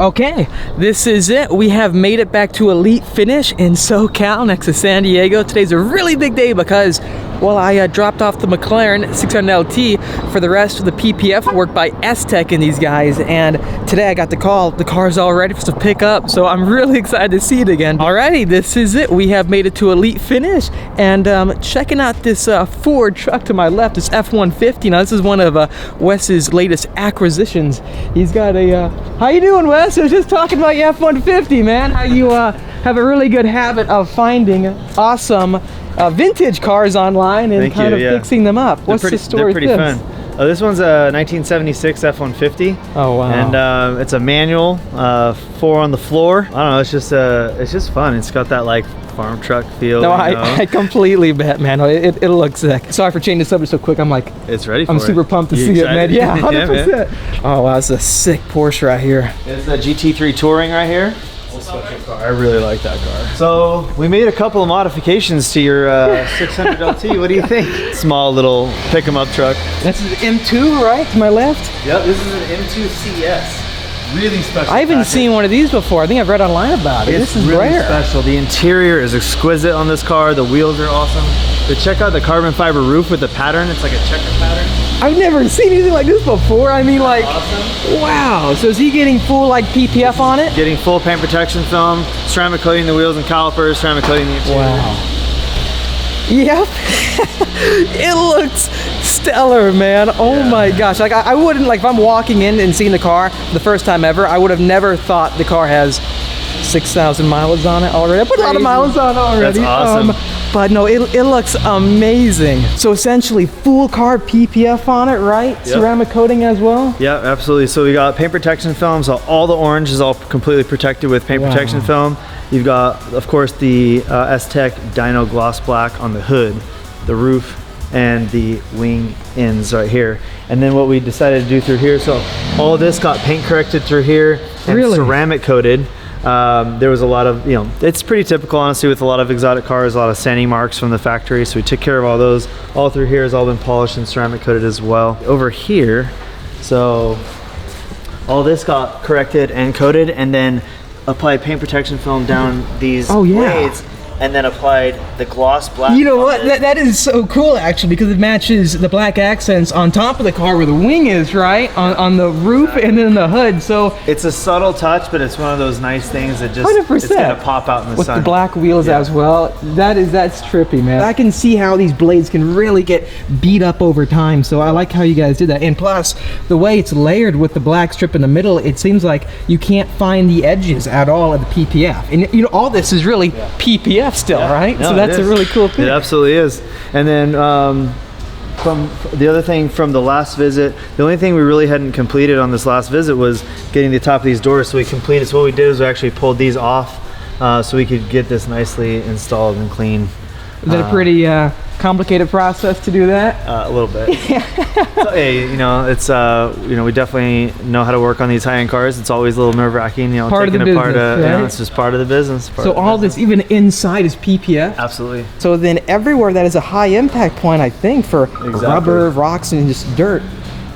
Okay, this is it. We have made it back to Elite Finish in SoCal next to San Diego. Today's a really big day because, well, I dropped off the McLaren 600 LT for the rest of the PPF work by STEK and these guys, and today I got the call. The car's all ready for us to pick up, so I'm really excited to see it again. Alrighty, this is it. We have made it to Elite Finish, and checking out this Ford truck to my left, this F-150. Now, this is one of Wes's latest acquisitions. He's got a, how you doing, Wes? I was just talking about your F-150, man. How you have a really good habit of finding awesome vintage cars online and fixing them up. What's the story? They're pretty fun. This one's a 1976 F-150. Oh wow! And it's a manual, 4 on the floor. I don't know. It's just fun. It's got that like farm truck feel. No, I completely bet, man. It looks sick. Sorry for changing the subject so quick. I'm like, it's ready. I'm super pumped to see it, man. Yeah, 100%. Oh wow, it's a sick Porsche right here. It's a GT3 Touring right here. Special car. I really like that car. So we made a couple of modifications to your 600 LT. What do you think? Small little pick 'em up truck. That's an M2, right? To my left? Yep, this is an M2 CS. Really special. I haven't seen one of these before. I think I've read online about it. This is really rare. Special. The interior is exquisite on this car. The wheels are awesome. But check out the carbon fiber roof with the pattern. It's like a checker pattern. I've never seen anything like this before. I mean, like, awesome. Wow. So is he getting full like PPF on it? Getting full paint protection film, ceramic coating the wheels and calipers, ceramic coating the interior. Wow. Yep. It looks stellar, man. Oh my gosh. Like I wouldn't, like if I'm walking in and seeing the car the first time ever, I would have never thought the car has 6,000 miles on it already. I put a lot of miles on it already. That's awesome. But no, it looks amazing. So essentially full car PPF on it, right? Yep. Ceramic coating as well? Yeah, absolutely. So we got paint protection film. So all the orange is all completely protected with paint protection film. You've got, of course, the STEK Dyno Gloss Black on the hood, the roof, and the wing ends right here. And then what we decided to do through here, so all of this got paint corrected through here and ceramic coated. There was a lot of, you know, it's pretty typical honestly with a lot of exotic cars, a lot of sanding marks from the factory, so we took care of all those. All through here has all been polished and ceramic coated as well. Over here, so all this got corrected and coated, and then applied paint protection film down these blades, and then applied the gloss black. You know what? That is so cool actually, because it matches the black accents on top of the car where the wing is, right? On the roof and then the hood. So it's a subtle touch, but it's one of those nice things that just 100%. It's gonna pop out in the sun. With the black wheels as well. That's trippy, man. I can see how these blades can really get beat up over time. So I like how you guys did that. And plus, the way it's layered with the black strip in the middle, it seems like you can't find the edges at all of the PPF. And you know, all this is really PPF still, right? No, so that's a really cool thing. It absolutely is. And then from the other thing from the last visit, the only thing we really hadn't completed on this last visit was getting the top of these doors. So we completed, so what we did is we actually pulled these off so we could get this nicely installed and clean. Is it a pretty complicated process to do that? A little bit. So, hey, you know, it's you know, we definitely know how to work on these high-end cars. It's always a little nerve-wracking, you know, taking apart right? You know, it's just part of the business. So all this, even inside, is PPF? Absolutely. So then everywhere that is a high impact point, I think, for rubber, rocks, and just dirt,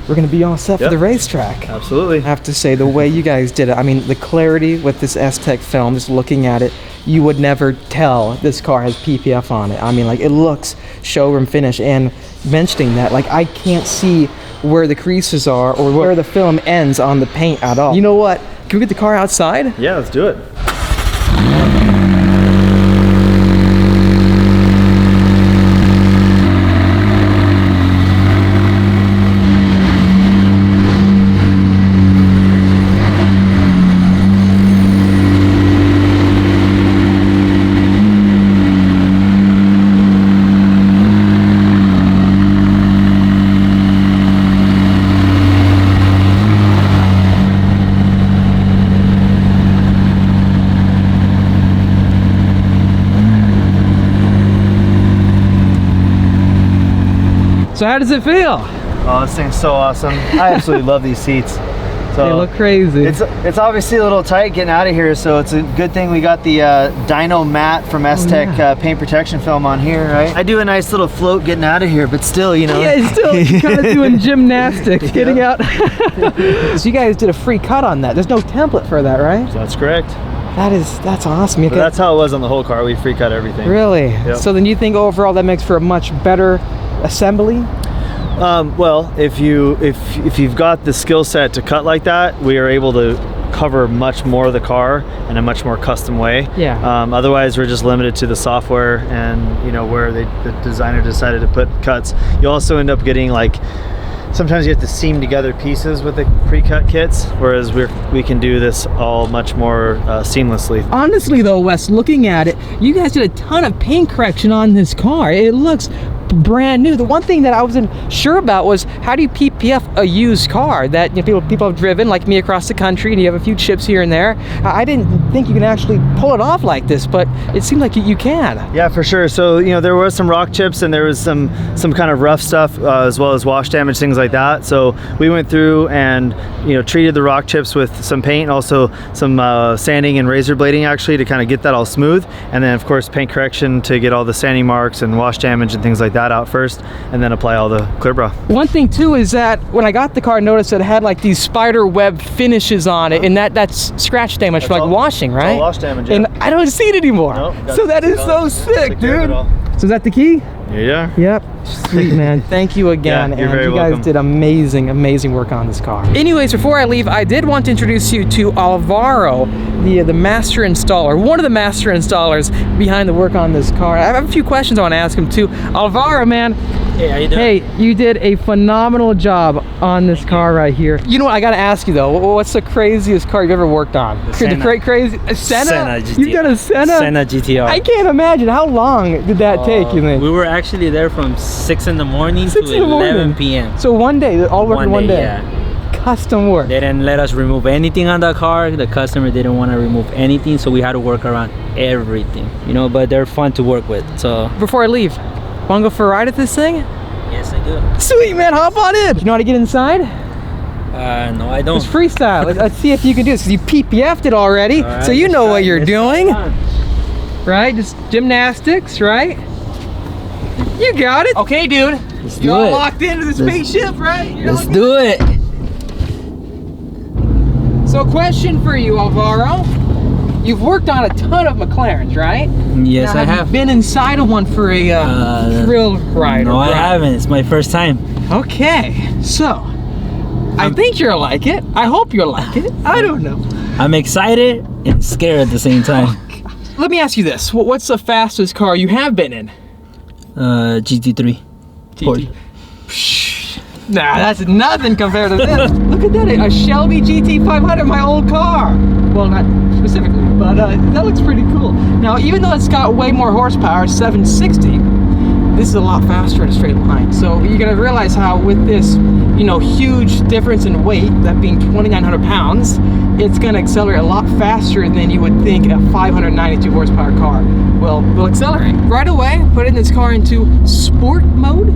we're gonna be all set for the racetrack. Absolutely. I have to say, the way you guys did it, I mean, the clarity with this STEK film, just looking at it, you would never tell this car has PPF on it. I mean, like, it looks showroom finish. And mentioning that, like, I can't see where the creases are or where the film ends on the paint at all. You know what? Can we get the car outside? Yeah, let's do it. So how does it feel? Oh, this thing's so awesome. I absolutely love these seats. So they look crazy. It's obviously a little tight getting out of here, so it's a good thing we got the dyno mat from STEK paint protection film on here, right? I do a nice little float getting out of here, but still, you know. Yeah, still kind of doing gymnastics, getting out. So you guys did a free cut on that. There's no template for that, right? That's correct. That's awesome. But that's how it was on the whole car. We free cut everything. Really? Yep. So then you think overall that makes for a much better assembly? Well, if you've got the skill set to cut like that, we are able to cover much more of the car in a much more custom way. Yeah. Otherwise, we're just limited to the software and, you know, where the designer decided to put cuts. You also end up getting, like, sometimes you have to seam together pieces with the pre-cut kits, whereas we can do this all much more seamlessly. Honestly though, Wes, looking at it, you guys did a ton of paint correction on this car. It looks brand new. The one thing that I wasn't sure about was, how do you PPF a used car that, you know, people have driven, like me, across the country, and you have a few chips here and there? I didn't think you can actually pull it off like this, but it seemed like you can. Yeah, for sure. So, you know, there was some rock chips and there was some kind of rough stuff, as well as wash damage, things like that. So we went through and, you know, treated the rock chips with some paint, also some sanding and razor blading, actually, to kind of get that all smooth, and then of course paint correction to get all the sanding marks and wash damage and things like that out first, and then apply all the clear bra. One thing too is that when I got the car, I noticed that it had like these spider web finishes on it, and that's scratch damage from like washing, right? All wash damage, yeah. And I don't see it anymore. Nope, so that is so sick, dude. So is that the key? Yeah. Yep. Sweet, man. Thank you again. Yeah, you're and very you guys welcome. did amazing work on this car. Anyways, before I leave, I did want to introduce you to Alvaro, the master installer, one of the master installers behind the work on this car. I have a few questions I want to ask him too. Alvaro, man. Hey, how you doing? Hey, you did a phenomenal job on this car right here. You know what, I gotta ask you though, what's the craziest car you've ever worked on? The crazy Senna? Senna GTR. You've done a Senna? Senna GTR. I can't imagine. How long did that take, you think? We were actually there from 6 in the morning 6 to in the morning. 11 p.m. So one day, all work in one day? Yeah. Custom work. They didn't let us remove anything on the car. The customer didn't want to remove anything, so we had to work around everything, you know, but they're fun to work with. So before I leave, wanna go for a ride at this thing? yes, I do. Sweet, man, hop on in. You know how to get inside? No, I don't. It's freestyle. Let's see if you can do this. You PPF'd it already, All right, so you know what you're doing. try it. Right? Just gymnastics, right? You got it. Okay, dude. Let's You're do all it. locked into the spaceship, right? Let's do it. So, question for you, Alvaro. You've worked on a ton of McLarens, right? Yes, Now, I have have. you been inside of one for a thrill ride? No, or I ride? haven't. It's my first time. Okay, so I think you'll like it. I hope you'll like it. I don't know. I'm excited and scared at the same time. Let me ask you this. What's the fastest car you have been in? GT3. GT. Nah, that's nothing compared to this. Look at that, a Shelby GT500, my old car. Well, not specifically, but that looks pretty cool. Now, even though it's got way more horsepower, 760, this is a lot faster in a straight line. So you're gonna realize how with this, you know, huge difference in weight, that being 2,900 pounds, it's gonna accelerate a lot faster than you would think a 592 horsepower car will accelerate. Right away, putting this car into sport mode.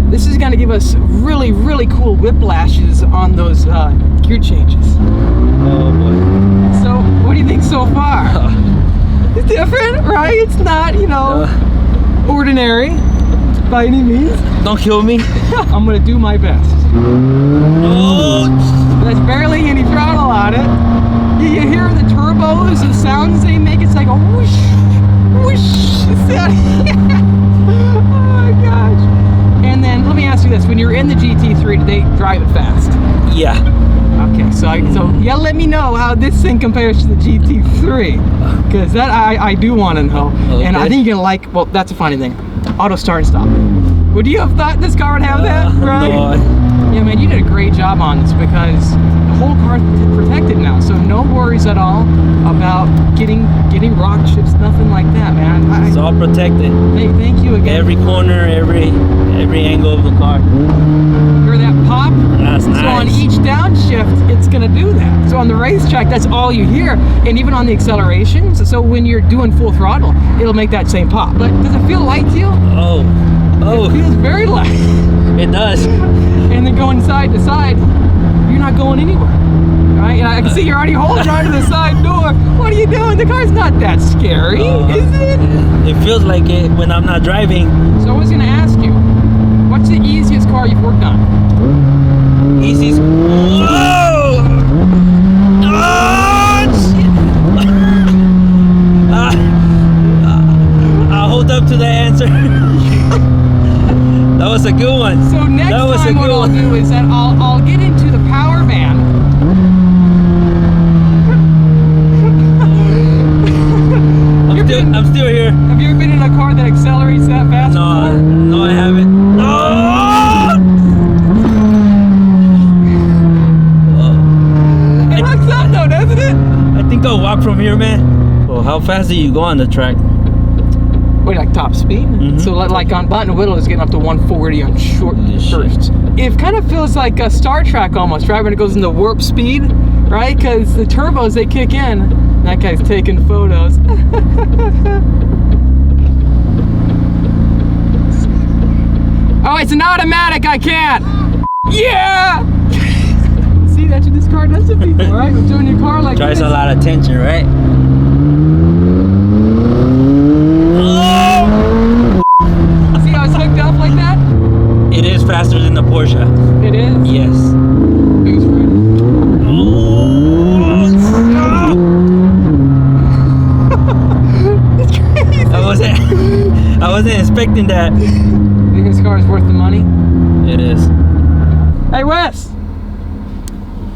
This is gonna give us really, really cool whiplashes on those gear changes. Oh boy. So, what do you think so far? It's different, right? It's not, you know, ordinary by any means. Don't kill me. I'm gonna do my best. Oh. There's barely any throttle on it. You hear the turbos, the sounds they make. It's like a whoosh, whoosh. Oh my gosh. And then let me ask you this: when you're in the GT3, do they drive it fast? Yeah. Okay, so yeah, let me know how this thing compares to the GT3, because that I do want to know. Okay. And I think you're gonna like. Well, that's a funny thing. Auto start and stop. Would you have thought this car would have that? Right? No. Yeah, man, you did a great job on this, because the whole car's protected now, so no worries at all about getting rock chips, nothing like that, man. It's all protected. Thank you again. Every corner, every angle of the car. Hear that pop? That's So nice. on each downshift, it's gonna do that. So on the racetrack, that's all you hear, and even on the accelerations. So when you're doing full throttle, it'll make that same pop. But does it feel light to you? Oh. It feels very light. It does. And then going side to side, you're not going anywhere. right? And I can see you're already holding on to the side door. What are you doing? The car's not that scary, is it? It feels like it when I'm not driving. So I was gonna ask you, what's the easiest car you've worked on? Easiest. Whoa! Oh, shit! I'll hold up to the answer. That was a good one. So next time what I'll do is that I'll get into the power van. I'm still here. Have you ever been in a car that accelerates that fast before? No, I haven't. It hooks up though, doesn't it? I think I'll walk from here, man. Well, how fast do you go on the track? Wait, like top speed? So like on Button Whittle is getting up to 140 on short bursts. It kind of feels like a Star Trek almost, right? When it goes into warp speed, right? Because the turbos, they kick in. That guy's taking photos. Oh, it's an automatic, I can't. Yeah! See, that's what this car does to people, right? We're doing your car like Drives this. a lot of tension, right? See how it's hooked up like that? It is faster than the Porsche. It is? Yes. Who's friend? It's crazy. I wasn't expecting that. You think this car is worth the money? It is. Hey Wes!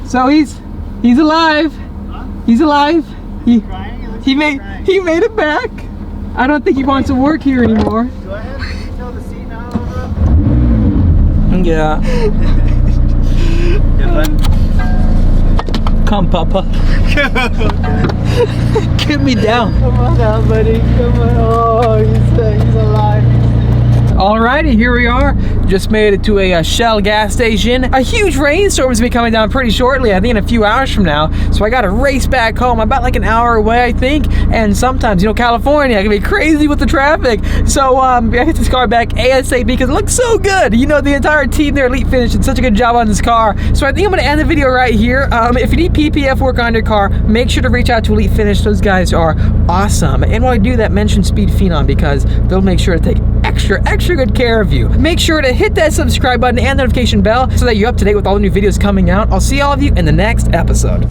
So he's alive. He's alive. He made it back. I don't think he wants to work here anymore. Do I have to detail the seat now? Yeah. Come, Papa. Get me down. Come on now, buddy. Come on. Oh, he's alive. Alrighty, here we are. Just made it to a Shell gas station. A huge rainstorm is gonna be coming down pretty shortly, I think in a few hours from now. So I gotta race back home. I'm about like an hour away, I think. And sometimes, you know, California can be crazy with the traffic. So I hit this car back ASAP because it looks so good. You know, the entire team there, Elite Finish, did such a good job on this car. So I think I'm gonna end the video right here. If you need PPF work on your car, make sure to reach out to Elite Finish. Those guys are awesome. And while I do that, mention Speed Phenom because they'll make sure to take extra good care of you. Make sure to hit that subscribe button and notification bell so that you're up to date with all the new videos coming out. I'll see all of you in the next episode.